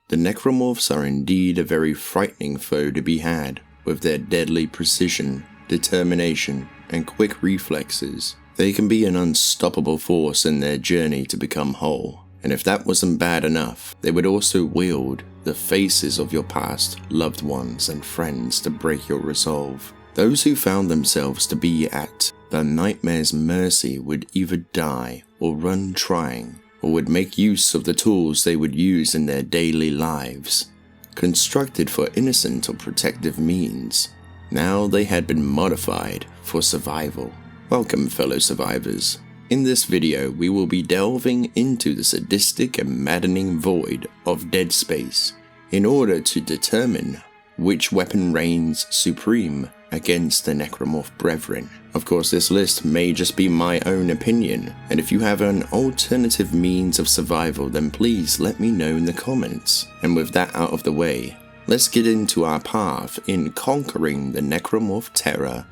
The Necromorphs are indeed a very frightening foe to be had, with their deadly precision, determination, and quick reflexes. They can be an unstoppable force in their journey to become whole, and if that wasn't bad enough, they would also wield the faces of your past loved ones and friends to break your resolve. Those who found themselves to be at the nightmare's mercy would either die or run trying, or would make use of the tools they would use in their daily lives, constructed for innocent or protective means. Now they had been modified for survival. Welcome, fellow survivors. In this video, we will be delving into the sadistic and maddening void of dead space in order to determine which weapon reigns supreme against the Necromorph brethren. Of course, this list may just be my own opinion, and if you have an alternative means of survival, then please let me know in the comments. And with that out of the way, let's get into our path in conquering the Necromorph terror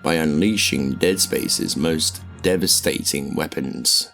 by unleashing Dead Space's most devastating weapons.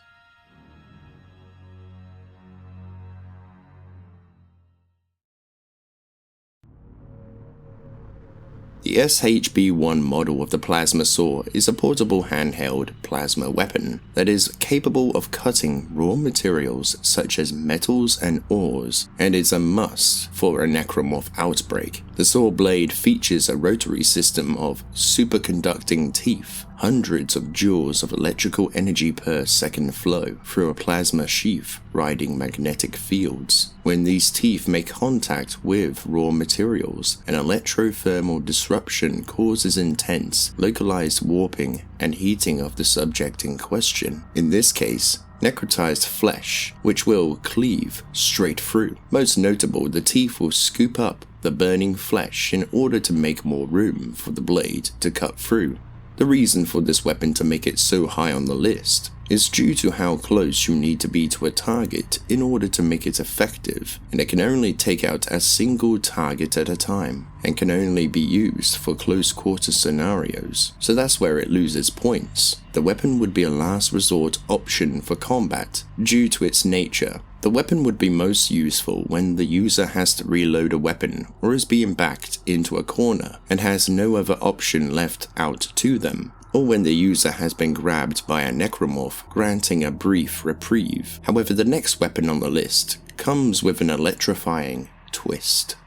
The SHB-1 model of the plasma saw is a portable handheld plasma weapon that is capable of cutting raw materials such as metals and ores, and is a must for a Necromorph outbreak. The saw blade features a rotary system of superconducting teeth, hundreds of joules of electrical energy per second flow through a plasma sheath riding magnetic fields. When these teeth make contact with raw materials, an electrothermal disruption causes intense, localized warping and heating of the subject in question. In this case, necrotized flesh, which will cleave straight through. Most notable, the teeth will scoop up the burning flesh in order to make more room for the blade to cut through. The reason for this weapon to make it so high on the list is due to how close you need to be to a target in order to make it effective, and it can only take out a single target at a time, and can only be used for close quarter scenarios, so that's where it loses points. The weapon would be a last resort option for combat due to its nature. The weapon would be most useful when the user has to reload a weapon or is being backed into a corner and has no other option left out to them, or when the user has been grabbed by a Necromorph, granting a brief reprieve. However, the next weapon on the list comes with an electrifying twist.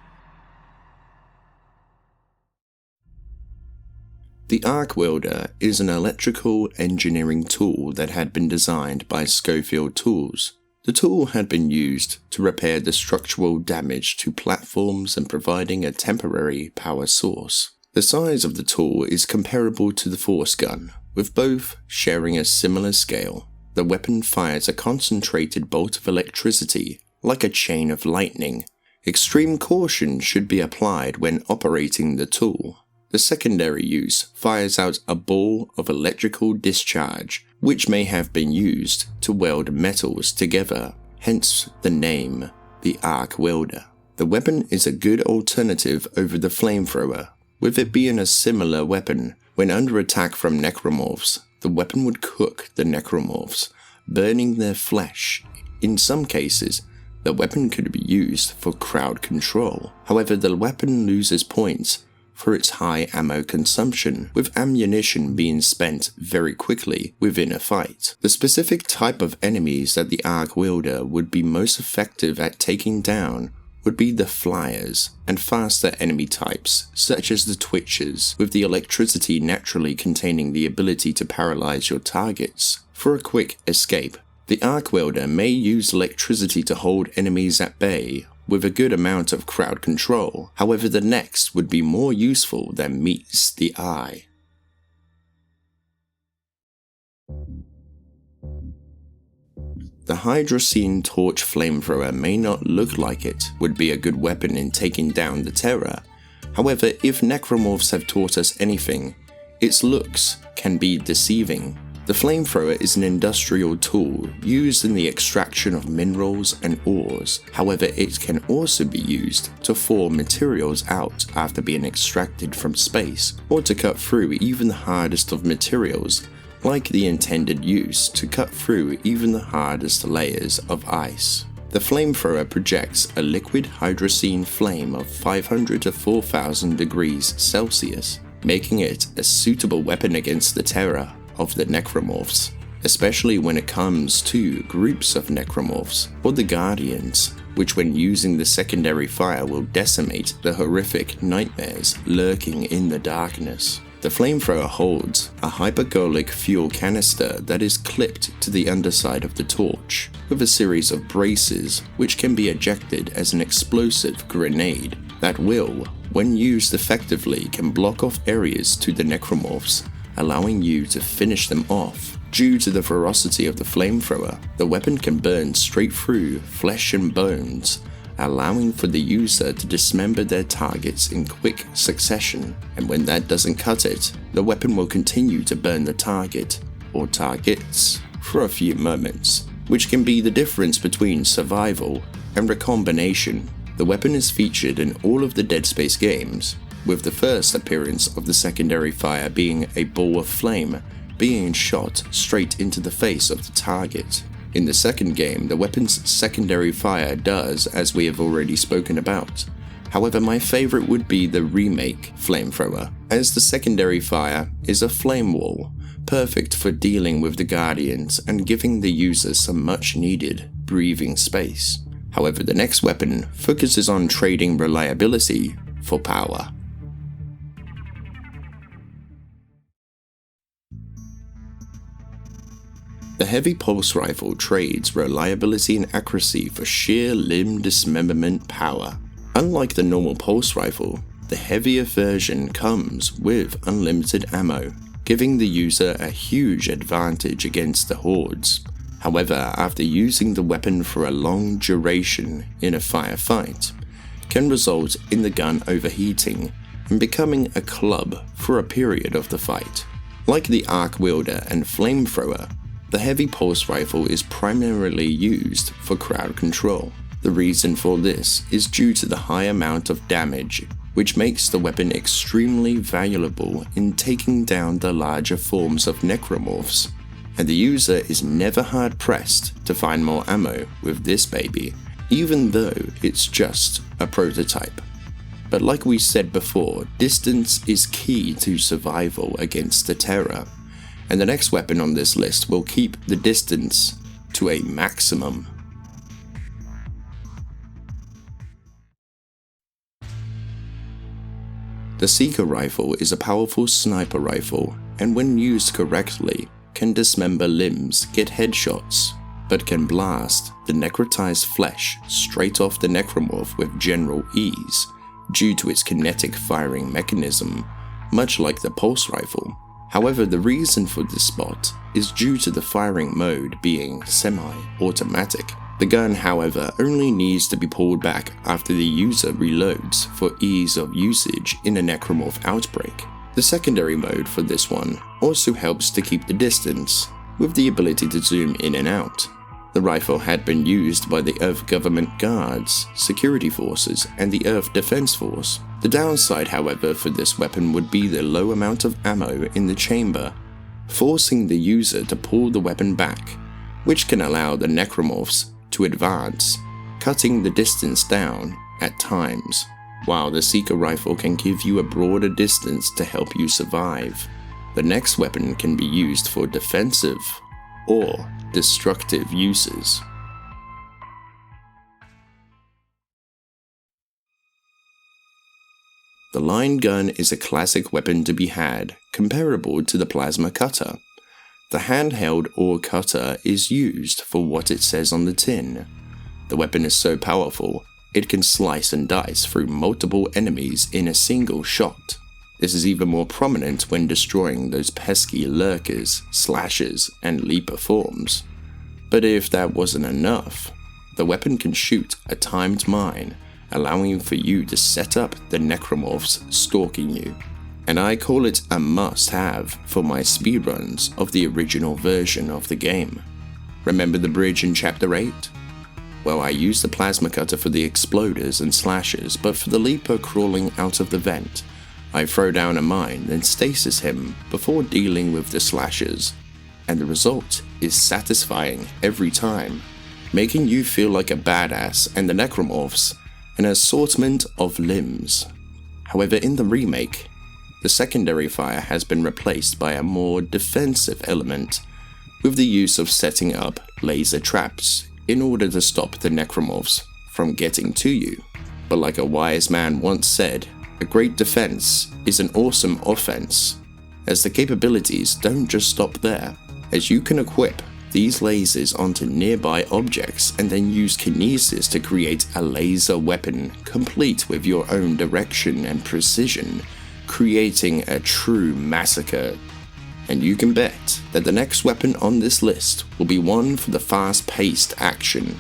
The Arc Welder is an electrical engineering tool that had been designed by Schofield Tools. The tool had been used to repair the structural damage to platforms and providing a temporary power source. The size of the tool is comparable to the force gun, with both sharing a similar scale. The weapon fires a concentrated bolt of electricity, like a chain of lightning. Extreme caution should be applied when operating the tool. The secondary use fires out a ball of electrical discharge, which may have been used to weld metals together, hence the name, the Arc Welder. The weapon is a good alternative over the Flamethrower, with it being a similar weapon. When under attack from Necromorphs, the weapon would cook the Necromorphs, burning their flesh. In some cases, the weapon could be used for crowd control. However, the weapon loses points for its high ammo consumption, with ammunition being spent very quickly within a fight. The specific type of enemies that the Arc Welder would be most effective at taking down would be the flyers and faster enemy types, such as the twitchers, with the electricity naturally containing the ability to paralyze your targets. For a quick escape, the Arc Welder may use electricity to hold enemies at bay, with a good amount of crowd control. However, the next would be more useful than meets the eye. The Hydrazine torch flamethrower may not look like it would be a good weapon in taking down the terror. However, if Necromorphs have taught us anything, its looks can be deceiving. The flamethrower is an industrial tool used in the extraction of minerals and ores. However, it can also be used to thaw materials out after being extracted from space, or to cut through even the hardest of materials, like the intended use to cut through even the hardest layers of ice. The Flamethrower projects a liquid hydrazine flame of 500 to 4000 degrees Celsius, making it a suitable weapon against the terror of the Necromorphs, especially when it comes to groups of Necromorphs or the Guardians, which when using the secondary fire will decimate the horrific nightmares lurking in the darkness. The Flamethrower holds a hypergolic fuel canister that is clipped to the underside of the torch, with a series of braces which can be ejected as an explosive grenade that will, when used effectively, can block off areas to the Necromorphs, allowing you to finish them off. Due to the ferocity of the Flamethrower, the weapon can burn straight through flesh and bones, allowing for the user to dismember their targets in quick succession, and when that doesn't cut it, the weapon will continue to burn the target, or targets, for a few moments, which can be the difference between survival and recombination. The weapon is featured in all of the Dead Space games, with the first appearance of the secondary fire being a ball of flame being shot straight into the face of the target. In the second game, the weapon's secondary fire does, as we have already spoken about. However, my favorite would be the remake Flamethrower, as the secondary fire is a flame wall, perfect for dealing with the Guardians and giving the user some much needed breathing space. However, the next weapon focuses on trading reliability for power. The heavy pulse rifle trades reliability and accuracy for sheer limb dismemberment power. Unlike the normal pulse rifle, the heavier version comes with unlimited ammo, giving the user a huge advantage against the hordes. However, after using the weapon for a long duration in a firefight, can result in the gun overheating and becoming a club for a period of the fight. Like the Arc Welder and Flamethrower, the heavy pulse rifle is primarily used for crowd control. The reason for this is due to the high amount of damage, which makes the weapon extremely valuable in taking down the larger forms of Necromorphs, and the user is never hard pressed to find more ammo with this baby, even though it's just a prototype. But like we said before, distance is key to survival against the terror, and the next weapon on this list will keep the distance to a maximum. The Seeker rifle is a powerful sniper rifle, and when used correctly, can dismember limbs, get headshots, but can blast the necrotized flesh straight off the Necromorph with general ease, due to its kinetic firing mechanism, much like the pulse rifle. However, the reason for this spot is due to the firing mode being semi-automatic. The gun, however, only needs to be pulled back after the user reloads for ease of usage in a Necromorph outbreak. The secondary mode for this one also helps to keep the distance, with the ability to zoom in and out. The rifle had been used by the Earth Government Guards, Security Forces, and the Earth Defense Force. The downside, however, for this weapon would be the low amount of ammo in the chamber, forcing the user to pull the weapon back, which can allow the Necromorphs to advance, cutting the distance down at times, while the Seeker rifle can give you a broader distance to help you survive. The next weapon can be used for defensive or destructive uses. The line gun is a classic weapon to be had, comparable to the plasma cutter. The handheld or cutter is used for what it says on the tin. The weapon is so powerful, it can slice and dice through multiple enemies in a single shot. This is even more prominent when destroying those pesky lurkers, slashers, and leaper forms. But if that wasn't enough, the weapon can shoot a timed mine, allowing for you to set up the Necromorphs stalking you. And I call it a must-have for my speedruns of the original version of the game. Remember the bridge in Chapter 8? Well, I used the plasma cutter for the exploders and slashers, but for the leaper crawling out of the vent, I throw down a mine, then stasis him before dealing with the slashers, and the result is satisfying every time. making you feel like a badass, and the Necromorphs an assortment of limbs. However, in the remake, the secondary fire has been replaced by a more defensive element, with the use of setting up laser traps in order to stop the Necromorphs from getting to you. But like a wise man once said, a great defense is an awesome offense, as the capabilities don't just stop there, as you can equip these lasers onto nearby objects and then use kinesis to create a laser weapon complete with your own direction and precision, creating a true massacre. And you can bet that the next weapon on this list will be one for the fast-paced action.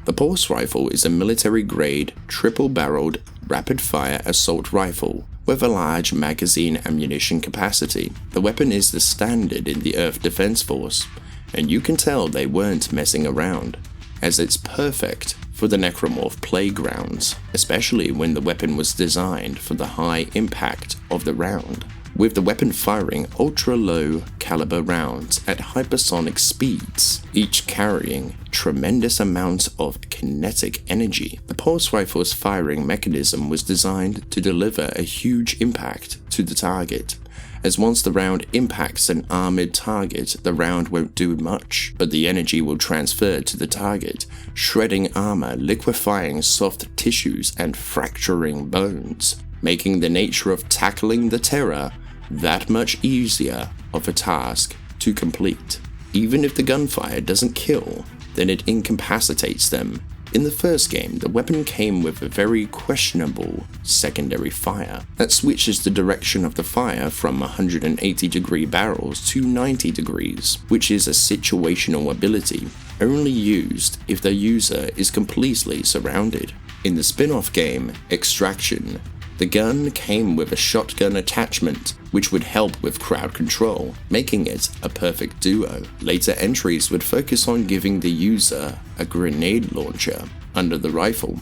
The Pulse Rifle is a military-grade, triple-barreled, rapid-fire assault rifle with a large magazine ammunition capacity. The weapon is the standard in the Earth Defense Force, and you can tell they weren't messing around, as it's perfect for the Necromorph playgrounds, especially when the weapon was designed for the high impact of the round. With the weapon firing ultra-low caliber rounds at hypersonic speeds, each carrying tremendous amounts of kinetic energy, the Pulse Rifle's firing mechanism was designed to deliver a huge impact to the target, as once the round impacts an armored target, the round won't do much, but the energy will transfer to the target, shredding armor, liquefying soft tissues, and fracturing bones, making the nature of tackling the terror that much easier of a task to complete. Even if the gunfire doesn't kill, then it incapacitates them. In the first game, the weapon came with a very questionable secondary fire that switches the direction of the fire from 180-degree barrels to 90 degrees, which is a situational ability only used if the user is completely surrounded. In the spin-off game, Extraction, the gun came with a shotgun attachment, which would help with crowd control, making it a perfect duo. Later entries would focus on giving the user a grenade launcher under the rifle,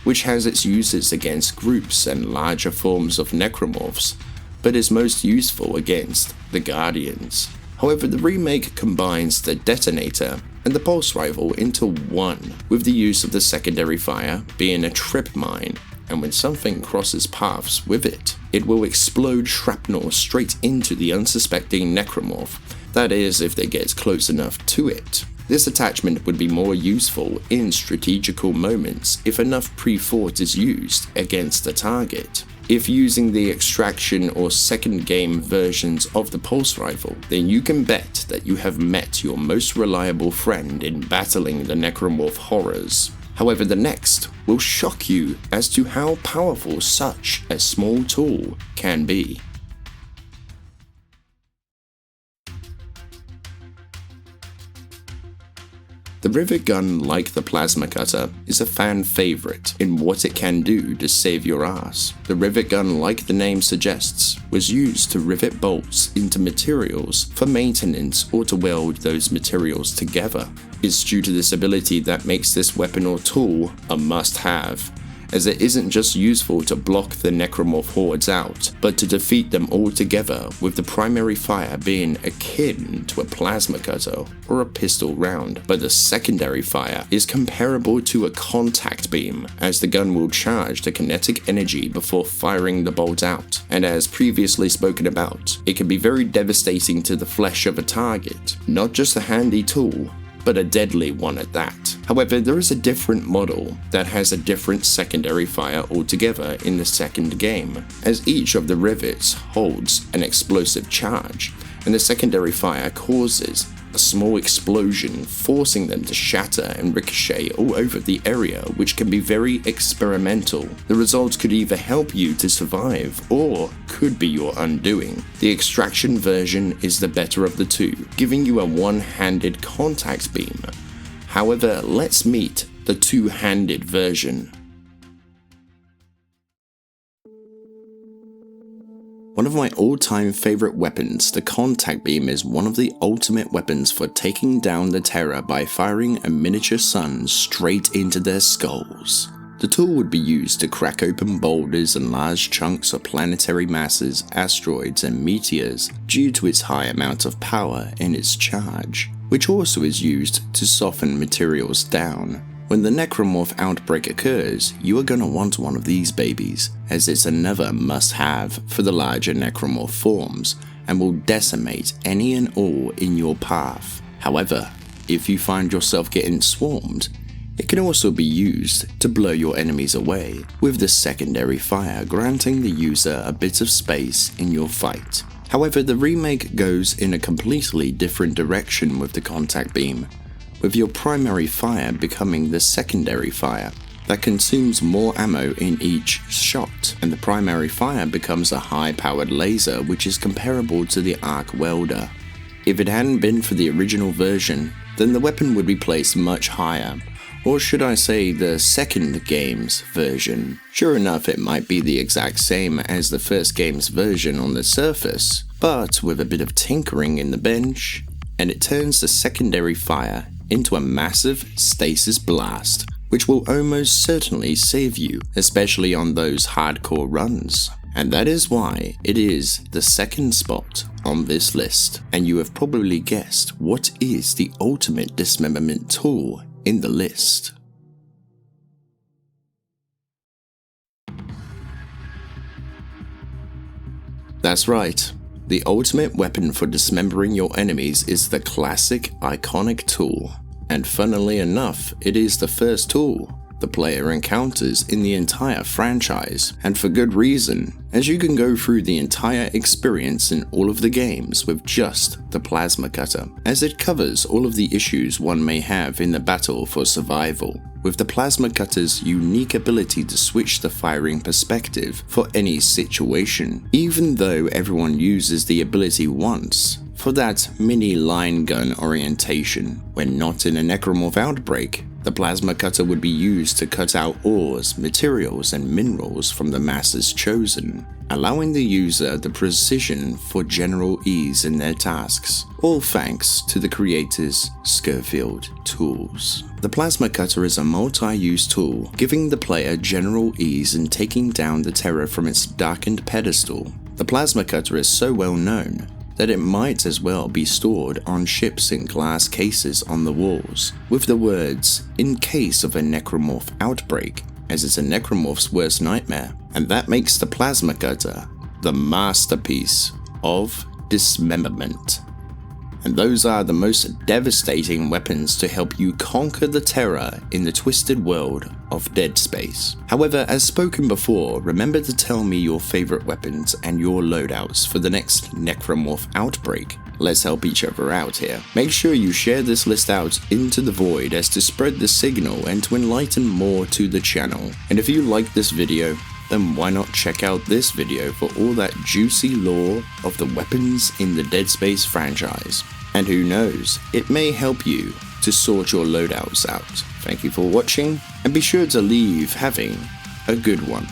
which has its uses against groups and larger forms of Necromorphs, but is most useful against the Guardians. However, the remake combines the detonator and the Pulse Rifle into one, with the use of the secondary fire being a trip mine, and when something crosses paths with it, it will explode shrapnel straight into the unsuspecting Necromorph, that is, if they get close enough to it. This attachment would be more useful in strategical moments if enough pre-thought is used against the target. If using the Extraction or second game versions of the Pulse Rifle, then you can bet that you have met your most reliable friend in battling the Necromorph horrors. However, the next will shock you as to how powerful such a small tool can be. The Rivet Gun, like the Plasma Cutter, is a fan favorite in what it can do to save your ass. The Rivet Gun, like the name suggests, was used to rivet bolts into materials for maintenance or to weld those materials together. It's due to this ability that makes this weapon or tool a must-have, as it isn't just useful to block the Necromorph hordes out, but to defeat them all together, with the primary fire being akin to a plasma cutter or a pistol round, but the secondary fire is comparable to a contact beam, as the gun will charge the kinetic energy before firing the bolt out, and as previously spoken about, it can be very devastating to the flesh of a target, not just a handy tool, but a deadly one at that. However, there is a different model that has a different secondary fire altogether in the second game, as each of the rivets holds an explosive charge, and the secondary fire causes a small explosion, forcing them to shatter and ricochet all over the area, which can be very experimental. The results could either help you to survive, or could be your undoing. The Extraction version is the better of the two, giving you a one-handed contact beam. However, let's meet the two-handed version. One of my all-time favorite weapons, the contact beam is one of the ultimate weapons for taking down the terror by firing a miniature sun straight into their skulls. The tool would be used to crack open boulders and large chunks of planetary masses, asteroids and meteors due to its high amount of power in its charge, which also is used to soften materials down. When the Necromorph outbreak occurs, you are gonna want one of these babies, as it's another must-have for the larger Necromorph forms and will decimate any and all in your path. However, if you find yourself getting swarmed, it can also be used to blow your enemies away, with the secondary fire granting the user a bit of space in your fight. However, the remake goes in a completely different direction with the contact beam, with your primary fire becoming the secondary fire that consumes more ammo in each shot, and the primary fire becomes a high-powered laser which is comparable to the Arc Welder. If it hadn't been for the original version, then the weapon would be placed much higher, or should I say the second game's version. Sure enough, it might be the exact same as the first game's version on the surface, but with a bit of tinkering in the bench, and it turns the secondary fire into a massive stasis blast, which will almost certainly save you, especially on those hardcore runs. And that is why it is the second spot on this list, and you have probably guessed what is the ultimate dismemberment tool in the list. That's right, the ultimate weapon for dismembering your enemies is the classic iconic tool, and funnily enough, it is the first tool the player encounters in the entire franchise, and for good reason, as you can go through the entire experience in all of the games with just the plasma cutter, as it covers all of the issues one may have in the battle for survival, with the plasma cutter's unique ability to switch the firing perspective for any situation, even though everyone uses the ability once for that mini line gun orientation. When not in a Necromorph outbreak, the plasma cutter would be used to cut out ores, materials and minerals from the masses chosen, allowing the user the precision for general ease in their tasks, all thanks to the creator's Schofield tools. The plasma cutter is a multi-use tool, giving the player general ease in taking down the terror from its darkened pedestal. The plasma cutter is so well known that it might as well be stored on ships in glass cases on the walls, with the words, "In case of a Necromorph outbreak," as it's a Necromorph's worst nightmare, and that makes the plasma cutter the masterpiece of dismemberment. And those are the most devastating weapons to help you conquer the terror in the twisted world of Dead Space. However, as spoken before, remember to tell me your favorite weapons and your loadouts for the next Necromorph outbreak. Let's help each other out here. Make sure you share this list out into the void as to spread the signal and to enlighten more to the channel. And if you like this video, then why not check out this video for all that juicy lore of the weapons in the Dead Space franchise. And who knows, it may help you to sort your loadouts out. Thank you for watching, and be sure to leave having a good one.